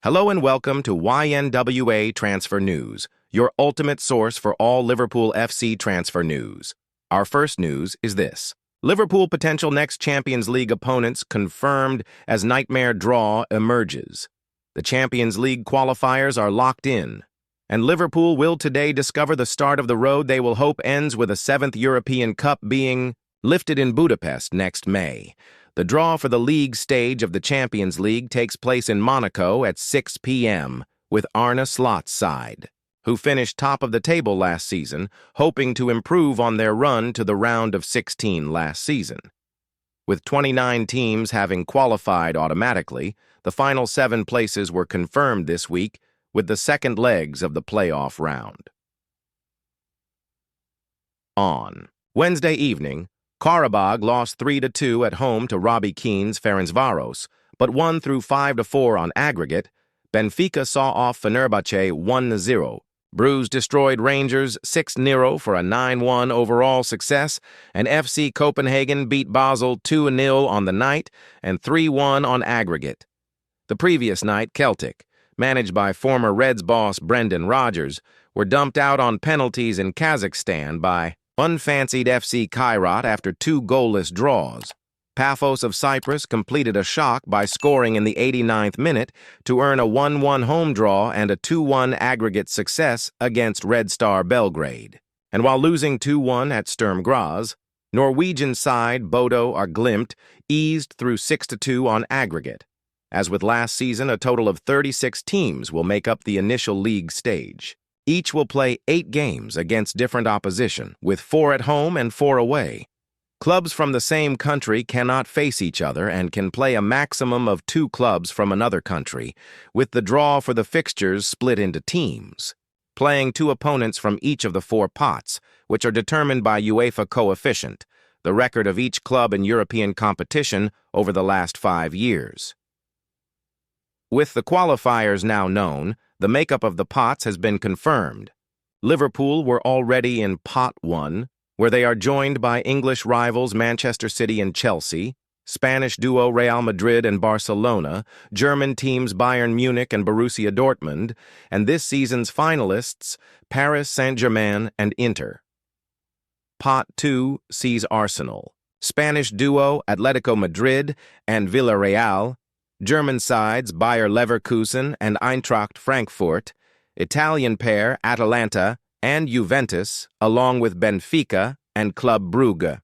Hello and welcome to YNWA Transfer News, your ultimate source for all Liverpool FC transfer news. Our first news is this. Liverpool potential next Champions League opponents confirmed as nightmare draw emerges. The Champions League qualifiers are locked in, and Liverpool will today discover the start of the road they will hope ends with a 7th European Cup being lifted in Budapest next May. The draw for the league stage of the Champions League takes place in Monaco at 6 p.m. with Arne Slot's side, who finished top of the table last season, hoping to improve on their run to the round of 16 last season. With 29 teams having qualified automatically, the final 7 places were confirmed this week with the second legs of the playoff round. On Wednesday evening, Qarabağ lost 3-2 at home to Robbie Keane's Ferencváros, but won through 5-4 on aggregate. Benfica saw off Fenerbahce 1-0. Bruges destroyed Rangers 6-0 for a 9-1 overall success, and FC Copenhagen beat Basel 2-0 on the night and 3-1 on aggregate. The previous night, Celtic, managed by former Reds boss Brendan Rodgers, were dumped out on penalties in Kazakhstan by unfancied FC Kairat after 2 goalless draws. Paphos of Cyprus completed a shock by scoring in the 89th minute to earn a 1-1 home draw and a 2-1 aggregate success against Red Star Belgrade. And while losing 2-1 at Sturm Graz, Norwegian side Bodo Glimt eased through 6-2 on aggregate. As with last season, a total of 36 teams will make up the initial league stage. Each will play 8 games against different opposition, with 4 at home and 4 away. Clubs from the same country cannot face each other and can play a maximum of 2 clubs from another country, with the draw for the fixtures split into teams, playing 2 opponents from each of the 4 pots, which are determined by UEFA coefficient, the record of each club in European competition over the last 5 years. With the qualifiers now known, the makeup of the pots has been confirmed. Liverpool were already in Pot 1, where they are joined by English rivals Manchester City and Chelsea, Spanish duo Real Madrid and Barcelona, German teams Bayern Munich and Borussia Dortmund, and this season's finalists Paris Saint-Germain and Inter. Pot 2 sees Arsenal, Spanish duo Atletico Madrid and Villarreal, German sides Bayer Leverkusen and Eintracht Frankfurt, Italian pair Atalanta and Juventus, along with Benfica and Club Brugge.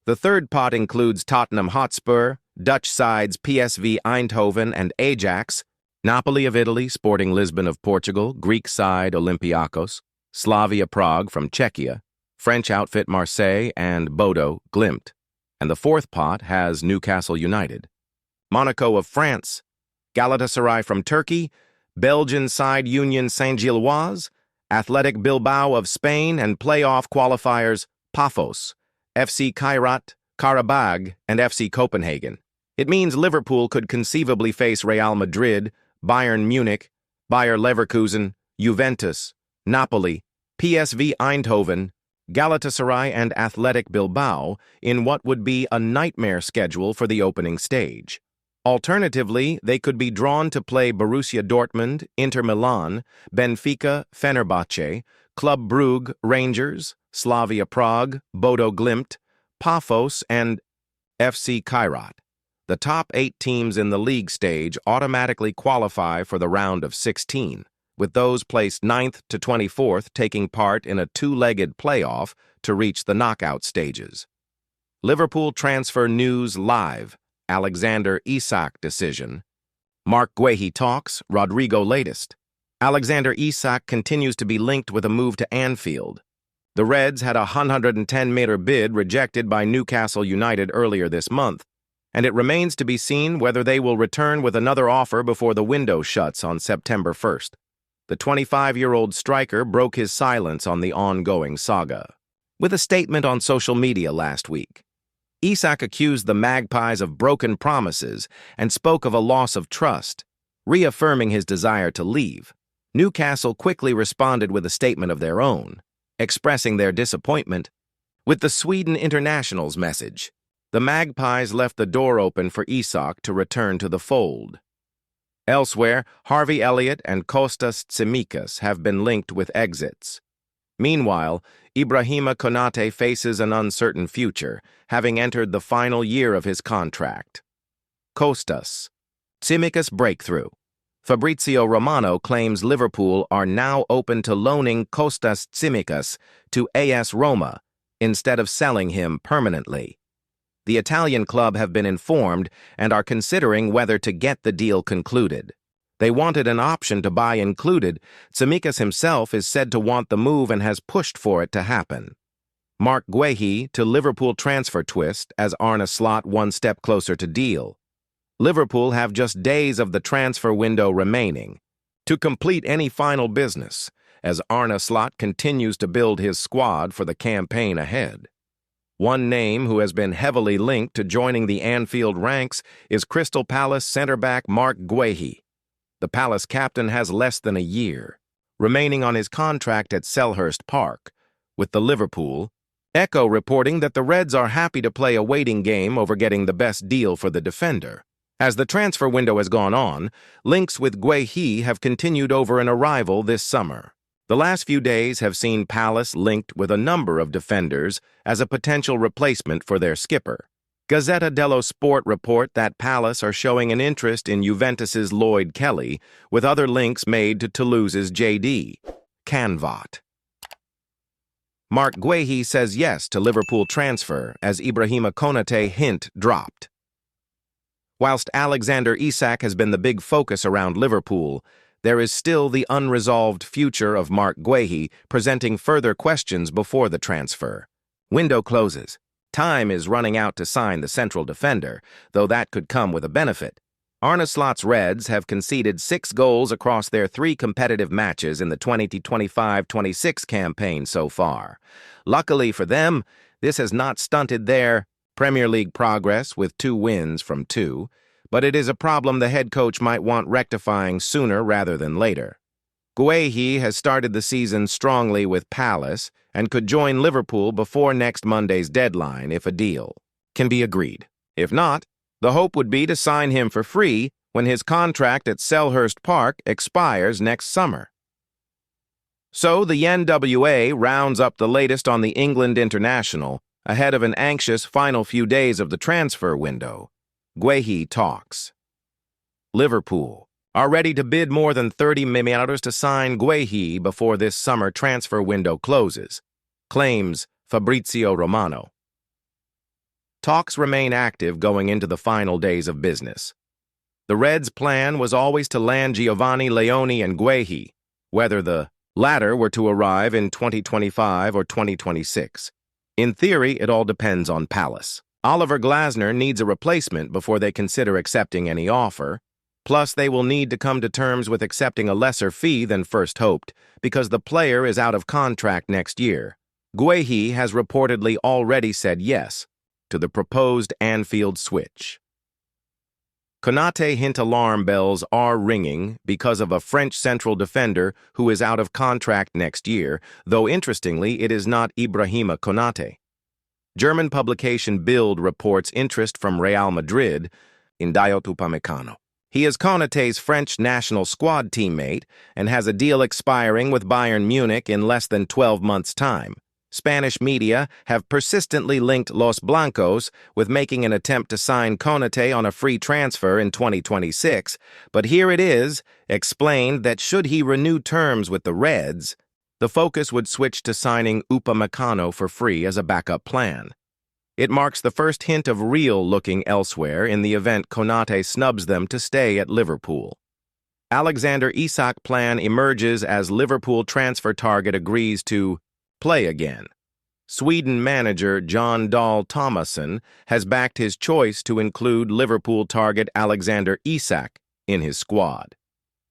The third pot includes Tottenham Hotspur, Dutch sides PSV Eindhoven and Ajax, Napoli of Italy, Sporting Lisbon of Portugal, Greek side Olympiacos, Slavia Prague from Czechia, French outfit Marseille and Bodo Glimt. And the fourth pot has Newcastle United, Monaco of France, Galatasaray from Turkey, Belgian side Union Saint-Gilloise, Athletic Bilbao of Spain, and playoff qualifiers Paphos, FC Kairat, Qarabağ, and FC Copenhagen. It means Liverpool could conceivably face Real Madrid, Bayern Munich, Bayer Leverkusen, Juventus, Napoli, PSV Eindhoven, Galatasaray, and Athletic Bilbao in what would be a nightmare schedule for the opening stage. Alternatively, they could be drawn to play Borussia Dortmund, Inter Milan, Benfica, Fenerbahce, Club Brugge, Rangers, Slavia Prague, Bodo Glimt, Paphos, and FC Kairat. The top 8 teams in the league stage automatically qualify for the round of 16, with those placed 9th to 24th taking part in a 2-legged playoff to reach the knockout stages. Liverpool Transfer News Live. Alexander Isak decision. Marc Guéhi talks, Rodrigo latest. Alexander Isak continues to be linked with a move to Anfield. The Reds had a 110-meter bid rejected by Newcastle United earlier this month, and it remains to be seen whether they will return with another offer before the window shuts on September 1st. The 25-year-old striker broke his silence on the ongoing saga with a statement on social media last week. Isak accused the Magpies of broken promises and spoke of a loss of trust, reaffirming his desire to leave. Newcastle quickly responded with a statement of their own, expressing their disappointment with the Sweden international's message. The Magpies left the door open for Isak to return to the fold. Elsewhere, Harvey Elliott and Kostas Tsimikas have been linked with exits. Meanwhile, Ibrahima Konate faces an uncertain future, having entered the final year of his contract. Kostas Tsimikas breakthrough. Fabrizio Romano claims Liverpool are now open to loaning Kostas Tsimikas to AS Roma instead of selling him permanently. The Italian club have been informed and are considering whether to get the deal concluded. They wanted an option to buy included. Tsimikas himself is said to want the move and has pushed for it to happen. Marc Guéhi to Liverpool transfer twist as Arne Slot one step closer to deal. Liverpool have just days of the transfer window remaining to complete any final business as Arne Slot continues to build his squad for the campaign ahead. One name who has been heavily linked to joining the Anfield ranks is Crystal Palace centre-back Marc Guéhi. The Palace captain has less than a year remaining on his contract at Selhurst Park, with the Liverpool Echo reporting that the Reds are happy to play a waiting game over getting the best deal for the defender. As the transfer window has gone on, links with GUEHI have continued over an arrival this summer. The last few days have seen Palace linked with a number of defenders as a potential replacement for their skipper. Gazzetta dello Sport report that Palace are showing an interest in Juventus's Lloyd Kelly, with other links made to Toulouse's J.D. Canvat. Marc Guéhi says yes to Liverpool transfer as Ibrahima Konate hint dropped. Whilst Alexander Isak has been the big focus around Liverpool, there is still the unresolved future of Marc Guéhi presenting further questions before the transfer. Window closes. Time is running out to sign the central defender, though that could come with a benefit. Arne Slot's Reds have conceded 6 goals across their 3 competitive matches in the 2025-26 campaign so far. Luckily for them, this has not stunted their Premier League progress with 2 wins from 2, but it is a problem the head coach might want rectifying sooner rather than later. GUEHI has started the season strongly with Palace and could join Liverpool before next Monday's deadline if a deal can be agreed. If not, the hope would be to sign him for free when his contract at Selhurst Park expires next summer. So the NWA rounds up the latest on the England international ahead of an anxious final few days of the transfer window. GUEHI talks. Liverpool are ready to bid more than $30 million to sign GUEHI before this summer transfer window closes, claims Fabrizio Romano. Talks remain active going into the final days of business. The Reds' plan was always to land Giovanni Leone and GUEHI, whether the latter were to arrive in 2025 or 2026. In theory, it all depends on Palace. Oliver Glasner needs a replacement before they consider accepting any offer. Plus, they will need to come to terms with accepting a lesser fee than first hoped, because the player is out of contract next year. GUEHI has reportedly already said yes to the proposed Anfield switch. Konate hint alarm bells are ringing because of a French central defender who is out of contract next year, though interestingly it is not Ibrahima Konate. German publication Bild reports interest from Real Madrid in Dayot Upamecano. He is Konate's French national squad teammate and has a deal expiring with Bayern Munich in less than 12 months' time. Spanish media have persistently linked Los Blancos with making an attempt to sign Konate on a free transfer in 2026, but here it is, explained that should he renew terms with the Reds, the focus would switch to signing Upamecano for free as a backup plan. It marks the first hint of real looking elsewhere in the event Konate snubs them to stay at Liverpool. Alexander Isak plan emerges as Liverpool transfer target agrees to play again. Sweden manager John Dahl Tomasson has backed his choice to include Liverpool target Alexander Isak in his squad.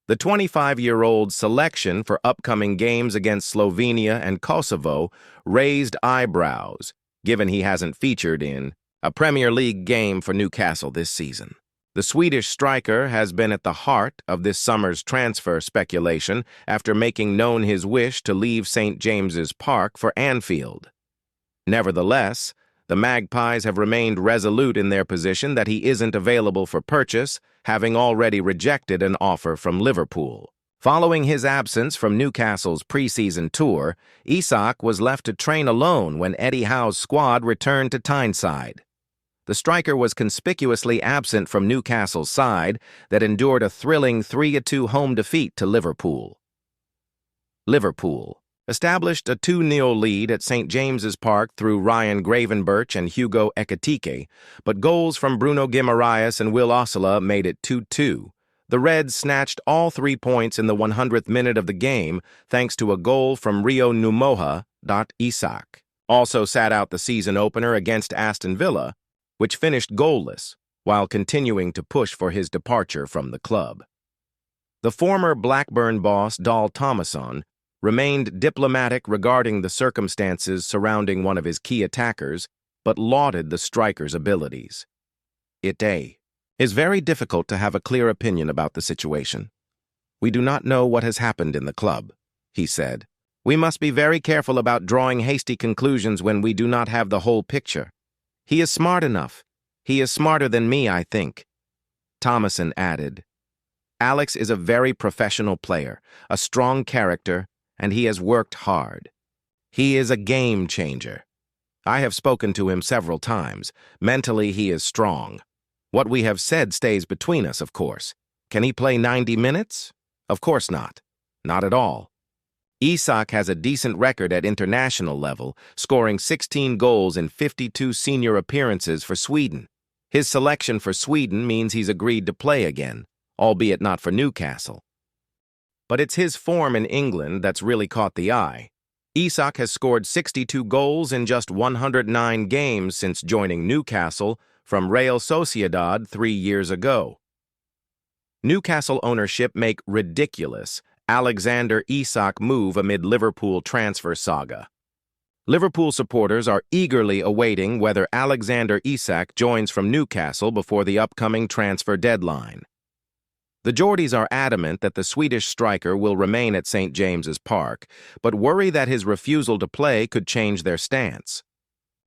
The 25-year-old's selection for upcoming games against Slovenia and Kosovo raised eyebrows, given he hasn't featured in a Premier League game for Newcastle this season. The Swedish striker has been at the heart of this summer's transfer speculation after making known his wish to leave St. James's Park for Anfield. Nevertheless, the Magpies have remained resolute in their position that he isn't available for purchase, having already rejected an offer from Liverpool. Following his absence from Newcastle's preseason tour, Isak was left to train alone when Eddie Howe's squad returned to Tyneside. The striker was conspicuously absent from Newcastle's side that endured a thrilling 3-2 home defeat to Liverpool. Liverpool established a 2-0 lead at St. James's Park through Ryan Gravenberch and Hugo Ekitike, but goals from Bruno Guimaraes and Will Ossola made it 2-2. The Reds snatched all 3 points in the 100th minute of the game thanks to a goal from Rio Numoha. Isak also sat out the season opener against Aston Villa, which finished goalless, while continuing to push for his departure from the club. The former Blackburn boss, Dahl Tomasson, remained diplomatic regarding the circumstances surrounding one of his key attackers, but lauded the striker's abilities. It is very difficult to have a clear opinion about the situation. We do not know what has happened in the club, he said. We must be very careful about drawing hasty conclusions when we do not have the whole picture. He is smart enough. He is smarter than me, I think. Tomasson added, Alex is a very professional player, a strong character, and he has worked hard. He is a game changer. I have spoken to him several times. Mentally, he is strong. What we have said stays between us, of course. Can he play 90 minutes? Of course not. Not at all. Isak has a decent record at international level, scoring 16 goals in 52 senior appearances for Sweden. His selection for Sweden means he's agreed to play again, albeit not for Newcastle. But it's his form in England that's really caught the eye. Isak has scored 62 goals in just 109 games since joining Newcastle from Real Sociedad 3 years ago. Newcastle ownership make ridiculous Alexander Isak move amid Liverpool transfer saga. Liverpool supporters are eagerly awaiting whether Alexander Isak joins from Newcastle before the upcoming transfer deadline. The Geordies are adamant that the Swedish striker will remain at St. James's Park, but worry that his refusal to play could change their stance.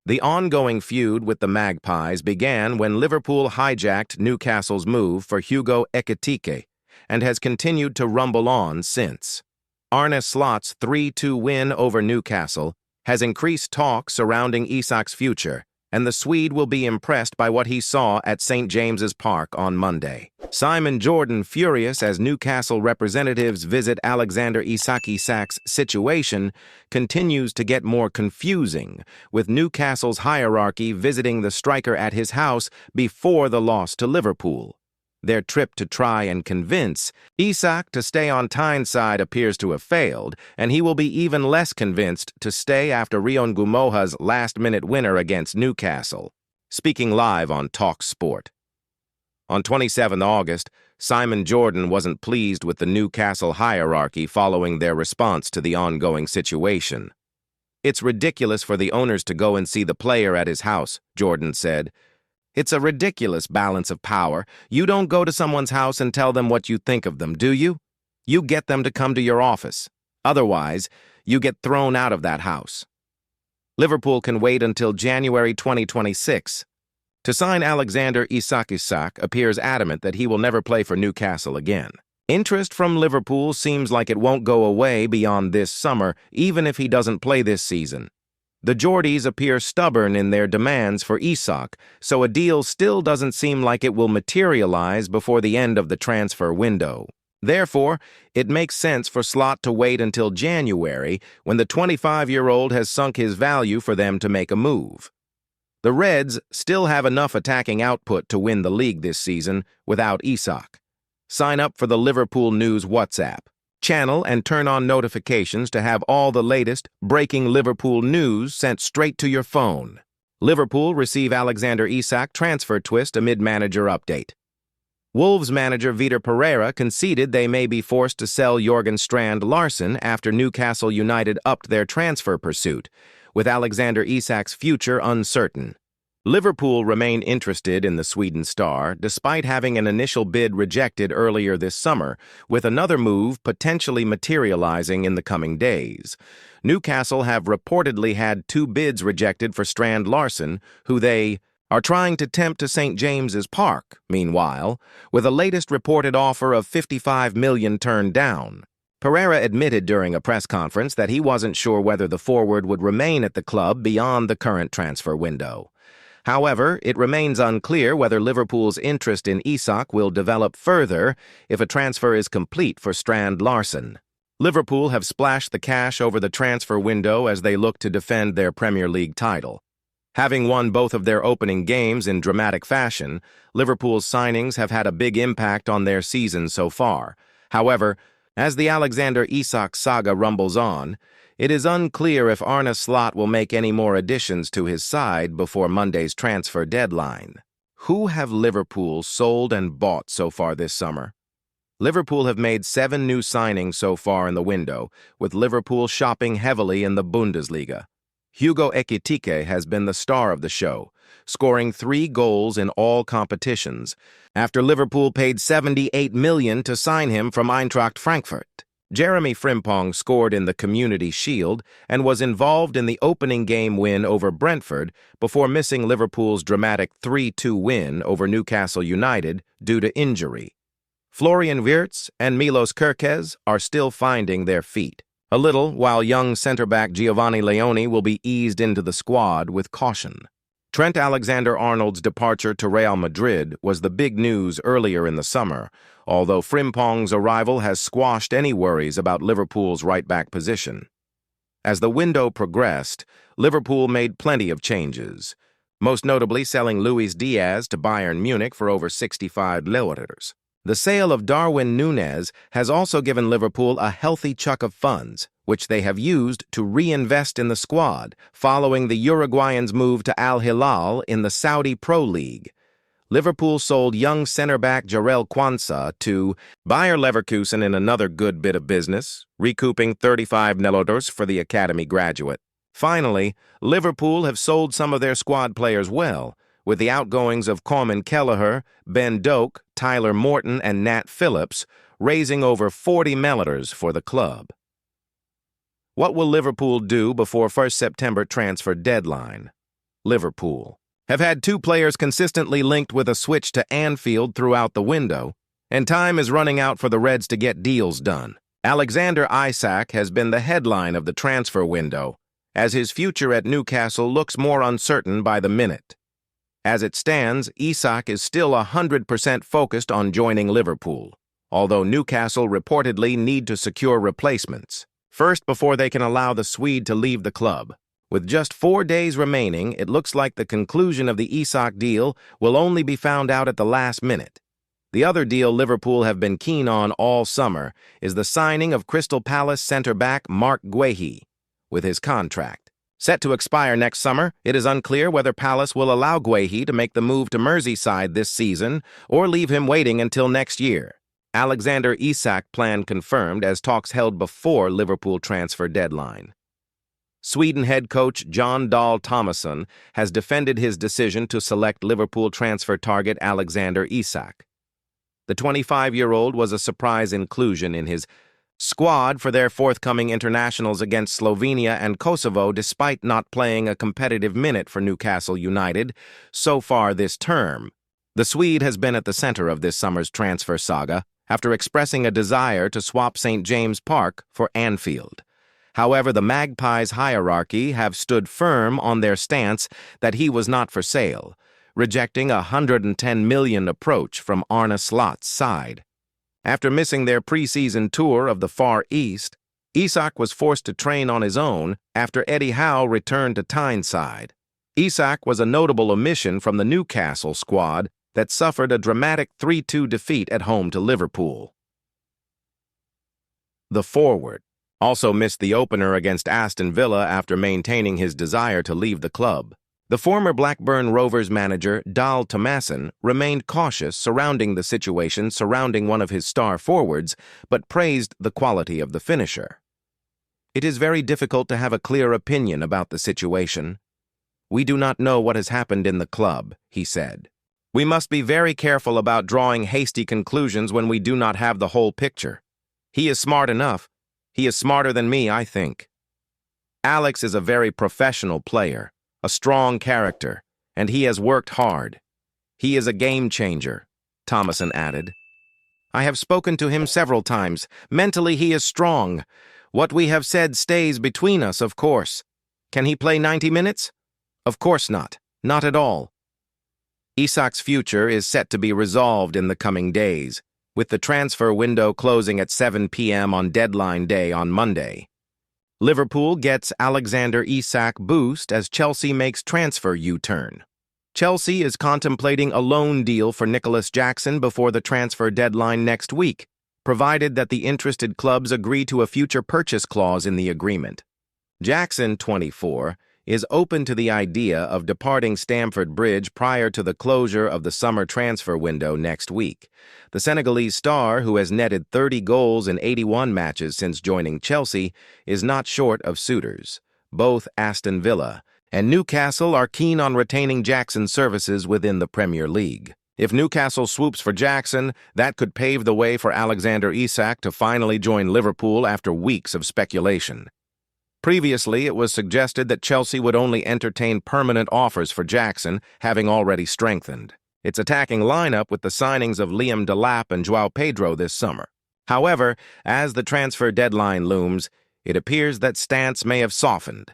The ongoing feud with the Magpies began when Liverpool hijacked Newcastle's move for Hugo Ekitike and has continued to rumble on since. Arne Slot's 3-2 win over Newcastle has increased talk surrounding Isak's future, and the Swede will be impressed by what he saw at St. James's Park on Monday. Simon Jordan furious as Newcastle representatives visit Alexander Isak's situation continues to get more confusing, with Newcastle's hierarchy visiting the striker at his house before the loss to Liverpool. Their trip to try and convince Isak to stay on Tyneside appears to have failed, and he will be even less convinced to stay after Rion Gumoha's last-minute winner against Newcastle. Speaking live on Talk Sport. On 27 August, Simon Jordan wasn't pleased with the Newcastle hierarchy following their response to the ongoing situation. It's ridiculous for the owners to go and see the player at his house, Jordan said. It's a ridiculous balance of power. You don't go to someone's house and tell them what you think of them, do you? You get them to come to your office. Otherwise, you get thrown out of that house. Liverpool can wait until January 2026. To sign Alexander Isak appears adamant that he will never play for Newcastle again. Interest from Liverpool seems like it won't go away beyond this summer, even if he doesn't play this season. The Geordies appear stubborn in their demands for Isak, so a deal still doesn't seem like it will materialize before the end of the transfer window. Therefore, it makes sense for Slot to wait until January, when the 25-year-old has sunk his value for them to make a move. The Reds still have enough attacking output to win the league this season without Isak. Sign up for the Liverpool News WhatsApp channel and turn on notifications to have all the latest breaking Liverpool news sent straight to your phone. Liverpool receive Alexander Isak transfer twist amid manager update. Wolves manager Vitor Pereira conceded they may be forced to sell Jørgen Strand Larsen after Newcastle United upped their transfer pursuit, with Alexander Isak's future uncertain. Liverpool remain interested in the Sweden star, despite having an initial bid rejected earlier this summer, with another move potentially materializing in the coming days. Newcastle have reportedly had 2 bids rejected for Strand Larsen, who they are trying to tempt to St. James's Park, meanwhile, with a latest reported offer of $55 million turned down. Pereira admitted during a press conference that he wasn't sure whether the forward would remain at the club beyond the current transfer window. However, it remains unclear whether Liverpool's interest in Isak will develop further if a transfer is complete for Strand Larsen. Liverpool have splashed the cash over the transfer window as they look to defend their Premier League title. Having won both of their opening games in dramatic fashion, Liverpool's signings have had a big impact on their season so far. However, as the Alexander Isak saga rumbles on, it is unclear if Arne Slot will make any more additions to his side before Monday's transfer deadline. Who have Liverpool sold and bought so far this summer? Liverpool have made 7 new signings so far in the window, with Liverpool shopping heavily in the Bundesliga. Hugo Ekitike has been the star of the show, scoring 3 goals in all competitions, after Liverpool paid $78 million to sign him from Eintracht Frankfurt. Jeremy Frimpong scored in the Community Shield and was involved in the opening game win over Brentford before missing Liverpool's dramatic 3-2 win over Newcastle United due to injury. Florian Wirtz and Milos Kerkez are still finding their feet. A little while young centre-back Giovanni Leone will be eased into the squad with caution. Trent Alexander-Arnold's departure to Real Madrid was the big news earlier in the summer, although Frimpong's arrival has squashed any worries about Liverpool's right-back position. As the window progressed, Liverpool made plenty of changes, most notably selling Luis Diaz to Bayern Munich for over 65 Leuters. The sale of Darwin Núñez has also given Liverpool a healthy chunk of funds, which they have used to reinvest in the squad, following the Uruguayan's move to Al Hilal in the Saudi Pro League. Liverpool sold young centre-back Jarell Quansah to Bayer Leverkusen in another good bit of business, recouping 35 Leuters for the academy graduate. Finally, Liverpool have sold some of their squad players well, with the outgoings of Coleman Kelleher, Ben Doak, Tyler Morton, and Nat Phillips, raising over 40 Leuters for the club. What will Liverpool do before 1st September transfer deadline? Liverpool have had 2 players consistently linked with a switch to Anfield throughout the window, and time is running out for the Reds to get deals done. Alexander Isak has been the headline of the transfer window, as his future at Newcastle looks more uncertain by the minute. As it stands, Isak is still 100% focused on joining Liverpool, although Newcastle reportedly need to secure replacements first before they can allow the Swede to leave the club. With just 4 days remaining, it looks like the conclusion of the Isak deal will only be found out at the last minute. The other deal Liverpool have been keen on all summer is the signing of Crystal Palace centre-back Marc Guéhi. With his contract set to expire next summer, it is unclear whether Palace will allow Guéhi to make the move to Merseyside this season or leave him waiting until next year. Alexander Isak plan confirmed as talks held before Liverpool transfer deadline. Sweden head coach John Dahl Tomasson has defended his decision to select Liverpool transfer target Alexander Isak. The 25-year-old was a surprise inclusion in his squad for their forthcoming internationals against Slovenia and Kosovo despite not playing a competitive minute for Newcastle United so far this term. The Swede has been at the center of this summer's transfer saga after expressing a desire to swap St. James Park for Anfield. However, the Magpies' hierarchy have stood firm on their stance that he was not for sale, rejecting a $110 million approach from Arne Slot's side. After missing their preseason tour of the Far East, Isak was forced to train on his own after Eddie Howe returned to Tyneside. Isak was a notable omission from the Newcastle squad that suffered a dramatic 3-2 defeat at home to Liverpool. The forward also missed the opener against Aston Villa after maintaining his desire to leave the club. The former Blackburn Rovers manager, Dahl Tomasson, remained cautious surrounding the situation surrounding one of his star forwards, but praised the quality of the finisher. It is very difficult to have a clear opinion about the situation. We do not know what has happened in the club, he said. We must be very careful about drawing hasty conclusions when we do not have the whole picture. He is smart enough. He is smarter than me, I think. Alex is a very professional player, a strong character, and he has worked hard. He is a game changer, Thomason added. I have spoken to him several times. Mentally, he is strong. What we have said stays between us, of course. Can he play 90 minutes? Of course not. Not at all. Isak's future is set to be resolved in the coming days, with the transfer window closing at 7 p.m. on deadline day on Monday. Liverpool gets Alexander Isak boost as Chelsea makes transfer U-turn. Chelsea is contemplating a loan deal for Nicholas Jackson before the transfer deadline next week, provided that the interested clubs agree to a future purchase clause in the agreement. Jackson, 24, is open to the idea of departing Stamford Bridge prior to the closure of the summer transfer window next week. The Senegalese star, who has netted 30 goals in 81 matches since joining Chelsea, is not short of suitors. Both Aston Villa and Newcastle are keen on retaining Jackson's services within the Premier League. If Newcastle swoops for Jackson, that could pave the way for Alexander Isak to finally join Liverpool after weeks of speculation. Previously, it was suggested that Chelsea would only entertain permanent offers for Jackson, having already strengthened its attacking lineup with the signings of Liam Delap and João Pedro this summer. However, as the transfer deadline looms, it appears that stance may have softened.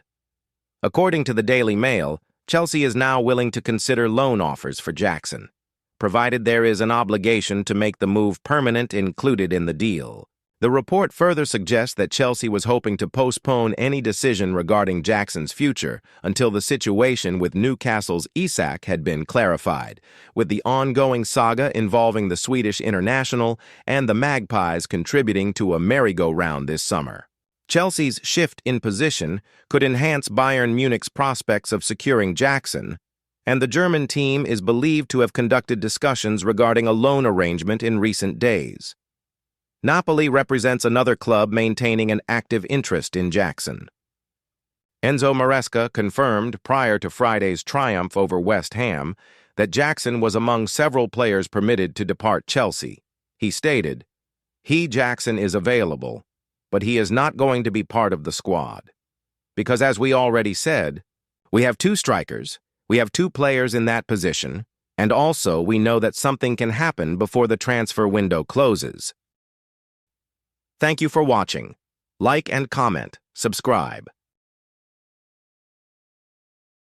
According to the Daily Mail, Chelsea is now willing to consider loan offers for Jackson, provided there is an obligation to make the move permanent included in the deal. The report further suggests that Chelsea was hoping to postpone any decision regarding Jackson's future until the situation with Newcastle's Isak had been clarified, with the ongoing saga involving the Swedish international and the Magpies contributing to a merry-go-round this summer. Chelsea's shift in position could enhance Bayern Munich's prospects of securing Jackson, and the German team is believed to have conducted discussions regarding a loan arrangement in recent days. Napoli represents another club maintaining an active interest in Jackson. Enzo Maresca confirmed prior to Friday's triumph over West Ham that Jackson was among several players permitted to depart Chelsea. He stated, Jackson is available, but he is not going to be part of the squad. Because as we already said, we have two strikers, we have two players in that position, and also we know that something can happen before the transfer window closes. Thank you for watching. Like and comment, subscribe.